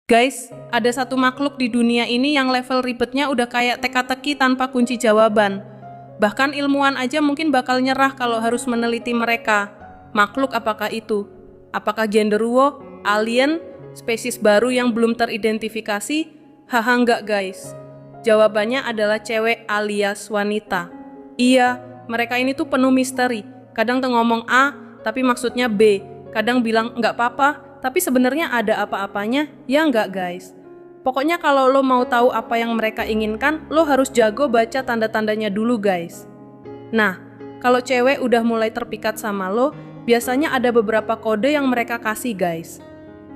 Guys, ada satu makhluk di dunia ini yang level ribetnya udah kayak teka-teki tanpa kunci jawaban. Bahkan ilmuwan aja mungkin bakal nyerah kalau harus meneliti mereka. Makhluk apakah itu? Apakah genderuwo, alien, spesies baru yang belum teridentifikasi? Haha enggak guys. Jawabannya adalah cewek alias wanita. Iya, mereka ini tuh penuh misteri. Kadang tuh ngomong A, tapi maksudnya B. Kadang bilang enggak apa-apa, tapi sebenarnya ada apa-apanya, ya enggak guys? Pokoknya kalau lo mau tahu apa yang mereka inginkan, lo harus jago baca tanda-tandanya dulu guys. Nah, kalau cewek udah mulai terpikat sama lo, biasanya ada beberapa kode yang mereka kasih guys.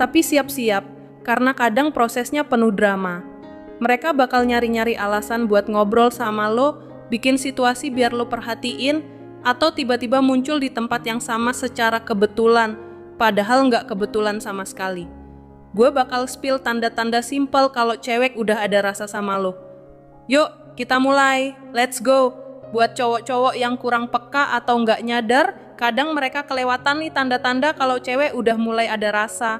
Tapi siap-siap, karena kadang prosesnya penuh drama. Mereka bakal nyari-nyari alasan buat ngobrol sama lo, bikin situasi biar lo perhatiin, atau tiba-tiba muncul di tempat yang sama secara kebetulan, padahal nggak kebetulan sama sekali. Gue bakal spill tanda-tanda simpel kalau cewek udah ada rasa sama lo. Yuk, kita mulai. Let's go. Buat cowok-cowok yang kurang peka atau nggak nyadar, kadang mereka kelewatan nih tanda-tanda kalau cewek udah mulai ada rasa.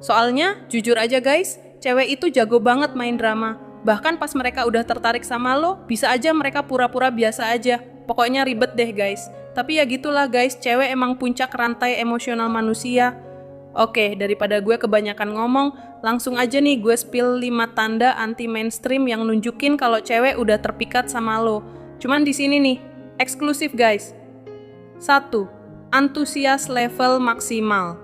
Soalnya, jujur aja guys, cewek itu jago banget main drama. Bahkan pas mereka udah tertarik sama lo, bisa aja mereka pura-pura biasa aja. Pokoknya ribet deh guys. Tapi ya gitulah guys, cewek emang puncak rantai emosional manusia. Oke, daripada gue kebanyakan ngomong, langsung aja nih gue spill 5 tanda anti mainstream yang nunjukin kalau cewek udah terpikat sama lo. Cuman di sini nih, eksklusif guys. 1. Antusias level maksimal.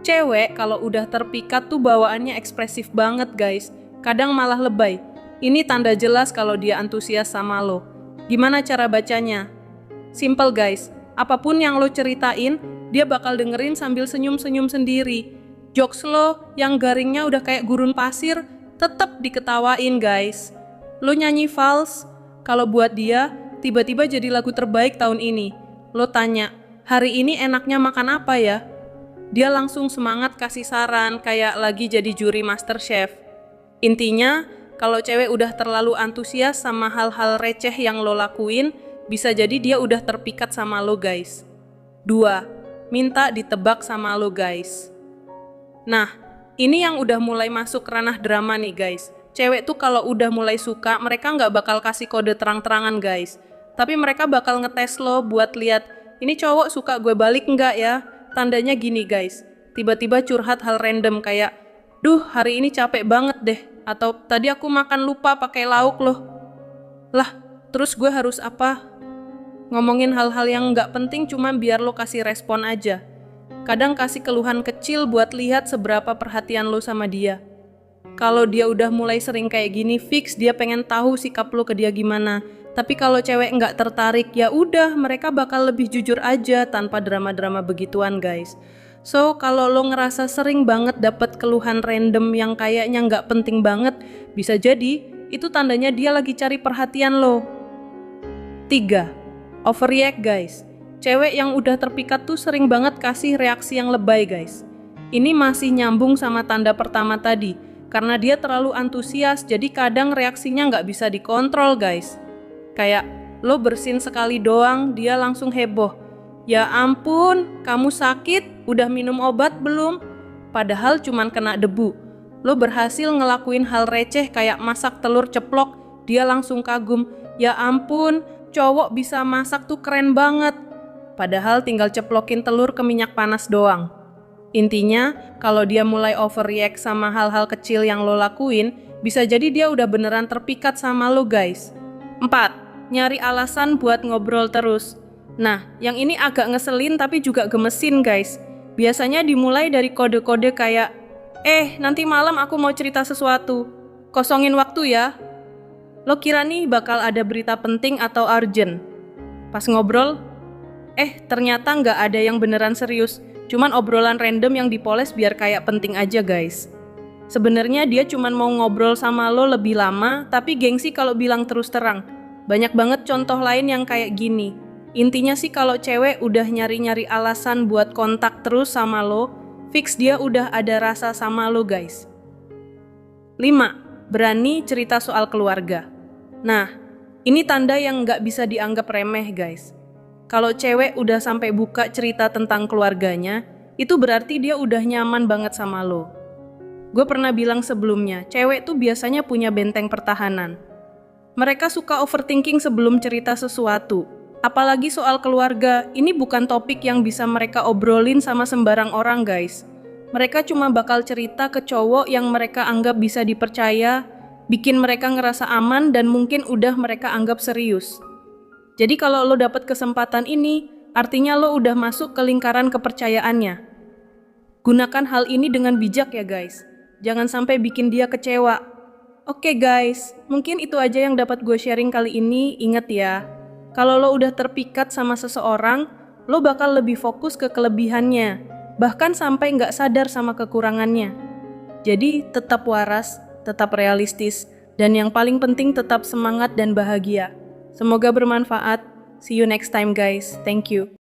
Cewek kalau udah terpikat tuh bawaannya ekspresif banget guys. Kadang malah lebay. Ini tanda jelas kalau dia antusias sama lo. Gimana cara bacanya? Simple guys, apapun yang lo ceritain, dia bakal dengerin sambil senyum-senyum sendiri. Jokes lo yang garingnya udah kayak gurun pasir, tetep diketawain guys. Lo nyanyi vals, kalau buat dia, tiba-tiba jadi lagu terbaik tahun ini. Lo tanya, hari ini enaknya makan apa ya? Dia langsung semangat kasih saran kayak lagi jadi juri MasterChef. Intinya, kalau cewek udah terlalu antusias sama hal-hal receh yang lo lakuin, bisa jadi dia udah terpikat sama lo guys. 2. Minta ditebak sama lo guys. Nah, ini yang udah mulai masuk ranah drama nih guys. Cewek tuh kalau udah mulai suka, mereka nggak bakal kasih kode terang-terangan guys. Tapi mereka bakal ngetes lo buat lihat, ini cowok suka gue balik nggak ya? Tandanya gini guys, tiba-tiba curhat hal random kayak, duh hari ini capek banget deh. Atau tadi aku makan lupa pakai lauk loh. Lah, terus gue harus apa? Ngomongin hal-hal yang nggak penting cuma biar lo kasih respon aja. Kadang kasih keluhan kecil buat lihat seberapa perhatian lo sama dia. Kalau dia udah mulai sering kayak gini, fix dia pengen tahu sikap lo ke dia gimana. Tapi kalau cewek nggak tertarik, ya udah mereka bakal lebih jujur aja tanpa drama-drama begituan guys. So, kalau lo ngerasa sering banget dapet keluhan random yang kayaknya nggak penting banget, bisa jadi itu tandanya dia lagi cari perhatian lo. 3. Overreact guys. Cewek yang udah terpikat tuh sering banget kasih reaksi yang lebay guys. Ini masih nyambung sama tanda pertama tadi, karena dia terlalu antusias, jadi kadang reaksinya nggak bisa dikontrol guys. Kayak, lo bersin sekali doang, dia langsung heboh. Ya ampun, kamu sakit? Udah minum obat belum? Padahal cuman kena debu. Lo berhasil ngelakuin hal receh kayak masak telur ceplok, dia langsung kagum. Ya ampun, cowok bisa masak tuh keren banget. Padahal tinggal ceplokin telur ke minyak panas doang. Intinya, kalau dia mulai overreact sama hal-hal kecil yang lo lakuin, bisa jadi dia udah beneran terpikat sama lo guys. 4. Nyari alasan buat ngobrol terus. Nah, yang ini agak ngeselin tapi juga gemesin guys. Biasanya dimulai dari kode-kode kayak, nanti malam aku mau cerita sesuatu. Kosongin waktu ya. Lo kira nih bakal ada berita penting atau urgent. Pas ngobrol, ternyata nggak ada yang beneran serius. Cuman obrolan random yang dipoles biar kayak penting aja guys. Sebenarnya dia cuman mau ngobrol sama lo lebih lama, tapi gengsi kalau bilang terus terang. Banyak banget contoh lain yang kayak gini. Intinya sih kalau cewek udah nyari-nyari alasan buat kontak terus sama lo, fix dia udah ada rasa sama lo guys. 5. Berani cerita soal keluarga. Nah, ini tanda yang nggak bisa dianggap remeh guys. Kalau cewek udah sampai buka cerita tentang keluarganya, itu berarti dia udah nyaman banget sama lo. Gue pernah bilang sebelumnya, cewek tuh biasanya punya benteng pertahanan. Mereka suka overthinking sebelum cerita sesuatu. Apalagi soal keluarga, ini bukan topik yang bisa mereka obrolin sama sembarang orang, guys. Mereka cuma bakal cerita ke cowok yang mereka anggap bisa dipercaya, bikin mereka ngerasa aman dan mungkin udah mereka anggap serius. Jadi kalau lo dapet kesempatan ini, artinya lo udah masuk ke lingkaran kepercayaannya. Gunakan hal ini dengan bijak ya guys. Jangan sampai bikin dia kecewa. Oke guys, mungkin itu aja yang dapat gue sharing kali ini. Ingat ya, kalau lo udah terpikat sama seseorang, lo bakal lebih fokus ke kelebihannya, bahkan sampai nggak sadar sama kekurangannya. Jadi tetap waras, tetap realistis, dan yang paling penting tetap semangat dan bahagia. Semoga bermanfaat. See you next time guys. Thank you.